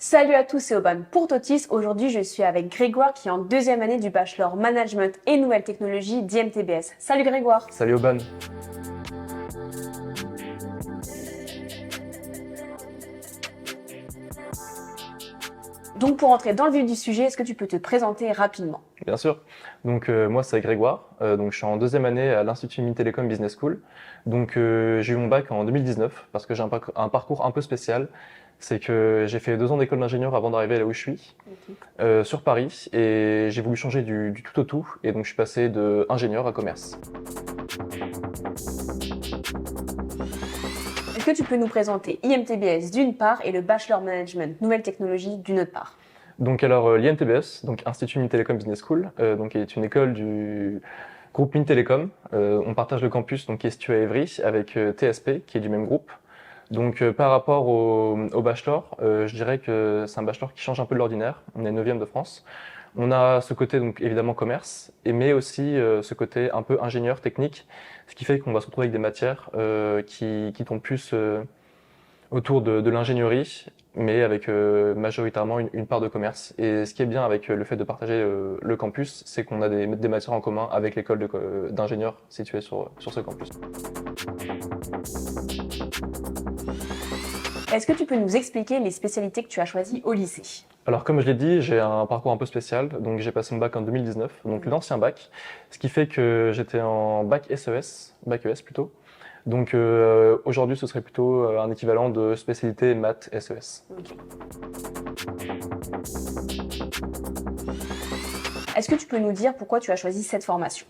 Salut à tous, c'est Aubane pour Totis. Aujourd'hui, je suis avec Grégoire qui est en deuxième année du bachelor Management et Nouvelles Technologies d'IMTBS. Salut Grégoire. Salut Aubin. Donc pour entrer dans le vif du sujet, est-ce que tu peux te présenter rapidement? Bien sûr. Moi c'est Grégoire. Je suis en deuxième année à l'Institut Mines-Télécom Business School. J'ai eu mon bac en 2019 parce que j'ai un parcours un peu spécial. C'est que j'ai fait 2 ans d'école d'ingénieur avant d'arriver là où je suis, sur Paris, et j'ai voulu changer du tout au tout, et donc je suis passé de ingénieur à commerce. Est-ce que tu peux nous présenter IMTBS d'une part et le bachelor Management Nouvelles Technologies d'une autre part? L'INTBS, donc Institut Mines-Télécom Business School, est une école du groupe Mines Télécom. On partage le campus qui est situé à Évry avec TSP qui est du même groupe. Par rapport au bachelor, je dirais que c'est un bachelor qui change un peu de l'ordinaire. On est 9e de France. On a ce côté évidemment commerce, mais aussi ce côté un peu ingénieur technique, ce qui fait qu'on va se retrouver avec des matières qui tournent plus autour de l'ingénierie, mais avec majoritairement une part de commerce. Et ce qui est bien avec le fait de partager le campus, c'est qu'on a des matières en commun avec l'école d'ingénieurs située sur ce campus. Est-ce que tu peux nous expliquer les spécialités que tu as choisies au lycée? Alors comme je l'ai dit, j'ai un parcours un peu spécial, donc j'ai passé mon bac en 2019, donc l'ancien bac, ce qui fait que j'étais en bac SES, bac ES plutôt. Aujourd'hui ce serait plutôt un équivalent de spécialité maths SES. Ok. Est-ce que tu peux nous dire pourquoi tu as choisi cette formation?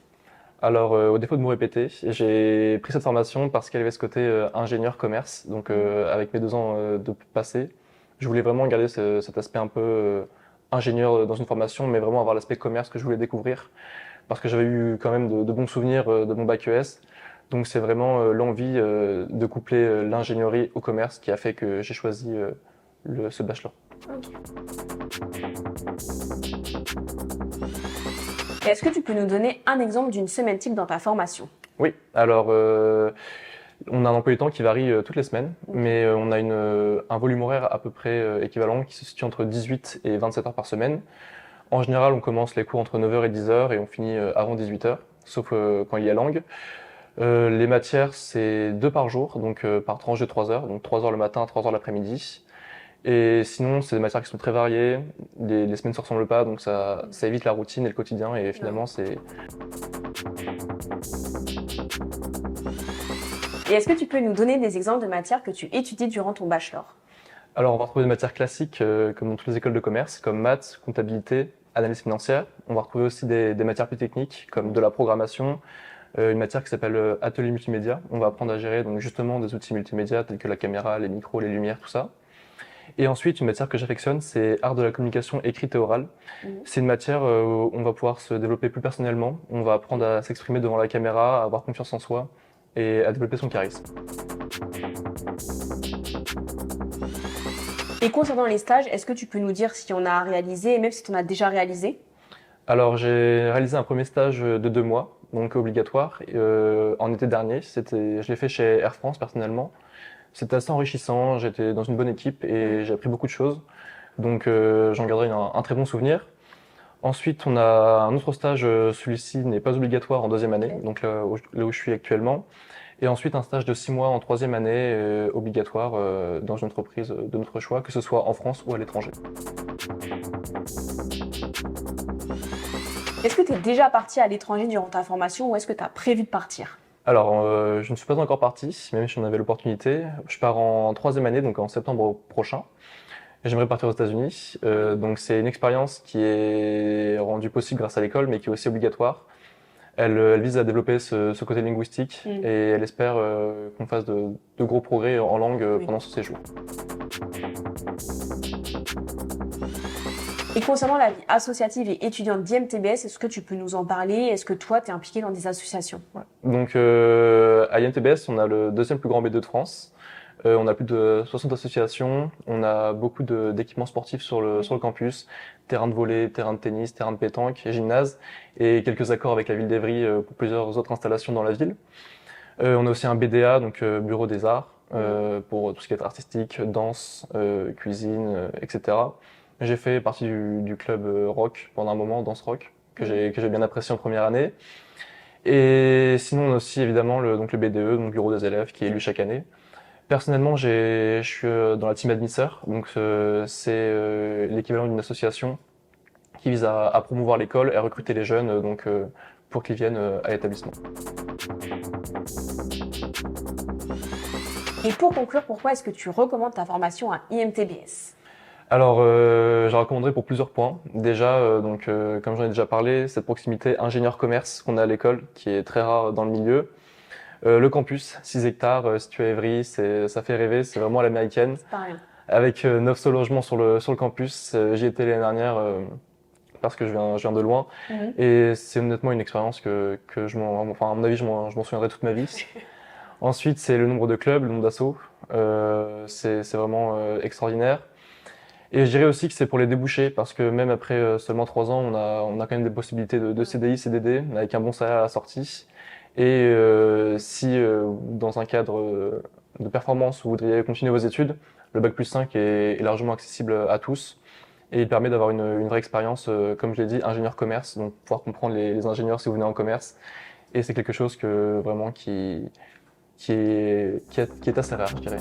Alors, au défaut de me répéter, j'ai pris cette formation parce qu'elle avait ce côté ingénieur commerce. Avec mes 2 ans de passé, je voulais vraiment garder cet aspect un peu ingénieur dans une formation, mais vraiment avoir l'aspect commerce que je voulais découvrir, parce que j'avais eu quand même de bons souvenirs de mon bac ES. Donc, c'est vraiment l'envie de coupler l'ingénierie au commerce qui a fait que j'ai choisi ce bachelor. Ok. Est-ce que tu peux nous donner un exemple d'une semaine type dans ta formation? Oui, on a un emploi du temps qui varie toutes les semaines, mais on a un volume horaire à peu près équivalent qui se situe entre 18 et 27 heures par semaine. En général, on commence les cours entre 9 heures et 10 heures et on finit avant 18 heures, sauf quand il y a langue. Les matières, c'est 2 par jour, par tranche de 3 heures, donc 3 heures le matin, 3 heures l'après-midi. Et sinon, c'est des matières qui sont très variées, les semaines ne se ressemblent pas, donc ça évite la routine et le quotidien, et finalement, c'est... Et est-ce que tu peux nous donner des exemples de matières que tu étudies durant ton bachelor? Alors, on va retrouver des matières classiques comme dans toutes les écoles de commerce, comme maths, comptabilité, analyse financière. On va retrouver aussi des matières plus techniques, comme de la programmation, une matière qui s'appelle atelier multimédia. On va apprendre à gérer justement des outils multimédia tels que la caméra, les micros, les lumières, tout ça. Et ensuite, une matière que j'affectionne, c'est art de la communication écrite et orale. C'est une matière où on va pouvoir se développer plus personnellement. On va apprendre à s'exprimer devant la caméra, à avoir confiance en soi et à développer son charisme. Et concernant les stages, est-ce que tu peux nous dire si on a réalisé et même si tu en as déjà réalisé? Alors, j'ai réalisé un premier stage de 2 mois, donc obligatoire, en été dernier. Je l'ai fait chez Air France personnellement. C'était assez enrichissant, j'étais dans une bonne équipe et j'ai appris beaucoup de choses. J'en garderai un très bon souvenir. Ensuite, on a un autre stage, celui-ci n'est pas obligatoire en 2e année, donc là où je suis actuellement. Et ensuite, un stage de 6 mois en 3e année, obligatoire dans une entreprise de notre choix, que ce soit en France ou à l'étranger. Est-ce que tu es déjà parti à l'étranger durant ta formation ou est-ce que tu as prévu de partir? Alors, je ne suis pas encore parti, même si j'en avais l'opportunité. Je pars en 3e année, donc en septembre prochain. J'aimerais partir aux États-Unis. C'est une expérience qui est rendue possible grâce à l'école, mais qui est aussi obligatoire. Elle vise à développer ce côté linguistique et elle espère qu'on fasse de gros progrès en langue pendant ce séjour. Et concernant la vie associative et étudiante d'IMTBS, est-ce que tu peux nous en parler? Est-ce que toi, tu es impliqué dans des associations? Ouais. À IMTBS, on a le 2e plus grand B2 de France. On a plus de 60 associations, on a beaucoup d'équipements sportifs sur le campus, terrain de volley, terrain de tennis, terrain de pétanque, gymnase, et quelques accords avec la ville d'Évry pour plusieurs autres installations dans la ville. On a aussi un BDA, Bureau des Arts, pour tout ce qui est artistique, danse, cuisine, etc. J'ai fait partie du club rock pendant un moment, danse rock, que j'ai bien apprécié en première année. Et sinon, on a aussi évidemment donc le BDE, donc Bureau des élèves, qui est élu chaque année. Personnellement, je suis dans la team admisseur, donc c'est l'équivalent d'une association qui vise à promouvoir l'école et à recruter les jeunes pour qu'ils viennent à l'établissement. Et pour conclure, pourquoi est-ce que tu recommandes ta formation à IMTBS? Alors, je la recommanderais pour plusieurs points. Déjà, comme j'en ai déjà parlé, cette proximité ingénieur-commerce qu'on a à l'école, qui est très rare dans le milieu. Le campus, 6 hectares, situé à Évry, ça fait rêver, c'est vraiment à l'américaine. C'est pas rien. Avec 900 logements sur le campus, j'y étais l'année dernière parce que je viens de loin. Et c'est honnêtement une expérience que à mon avis, je m'en souviendrai toute ma vie. Ensuite, c'est le nombre de clubs, le nombre d'assos. C'est vraiment extraordinaire. Et je dirais aussi que c'est pour les débouchés, parce que même après seulement 3 ans, on a quand même des possibilités de CDI, CDD, avec un bon salaire à la sortie. Et si dans un cadre de performance vous voudriez continuer vos études, le Bac+5 est largement accessible à tous. Et il permet d'avoir une vraie expérience, comme je l'ai dit, ingénieur commerce, donc pouvoir comprendre les ingénieurs si vous venez en commerce. Et c'est quelque chose que vraiment qui est assez rare, je dirais.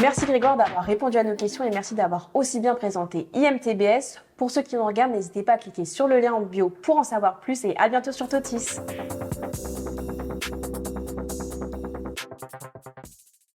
Merci Grégoire d'avoir répondu à nos questions et merci d'avoir aussi bien présenté IMTBS. Pour ceux qui nous regardent, n'hésitez pas à cliquer sur le lien en bio pour en savoir plus et à bientôt sur Totis.